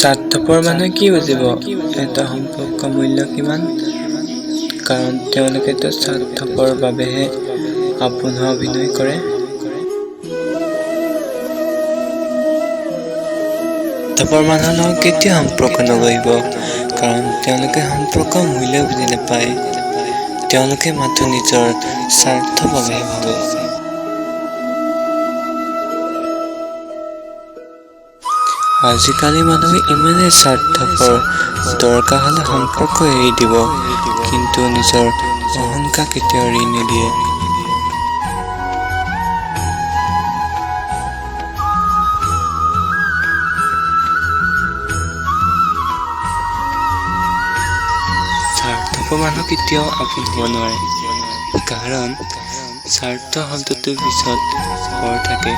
স্বাৰ্থপৰ মানুহে কি বুজিব এটা সম্পৰ্ক মূল্য কিমান, কাৰণ তেওঁলোকেতো স্বাৰ্থপৰ বাবেহে আপোন হোৱা অভিনয় কৰে। স্বাৰ্থপৰ মানুহৰ লগত কেতিয়া সম্পৰ্ক নগঢ়িব, কাৰণ তেওঁলোকে সম্পৰ্কৰ মূল্য বুজি নাপায়। তেওঁলোকে মাথো নিজৰ স্বাৰ্থ বাবেহে ভাবে। আজিকালি মানুহে ইমানেই স্বাৰ্থপৰ, দৰকাৰ হলে সম্পৰ্ক এৰি দিব, কিন্তু নিজৰ অহংকাৰ কেতিয়াও এৰি নিদিয়ে। স্বাৰ্থপৰ মানুহ কেতিয়াও আপোন হ'ব নোৱাৰে, কাৰণ স্বাৰ্থ শব্দটোৰ পিছত পৰ থাকে।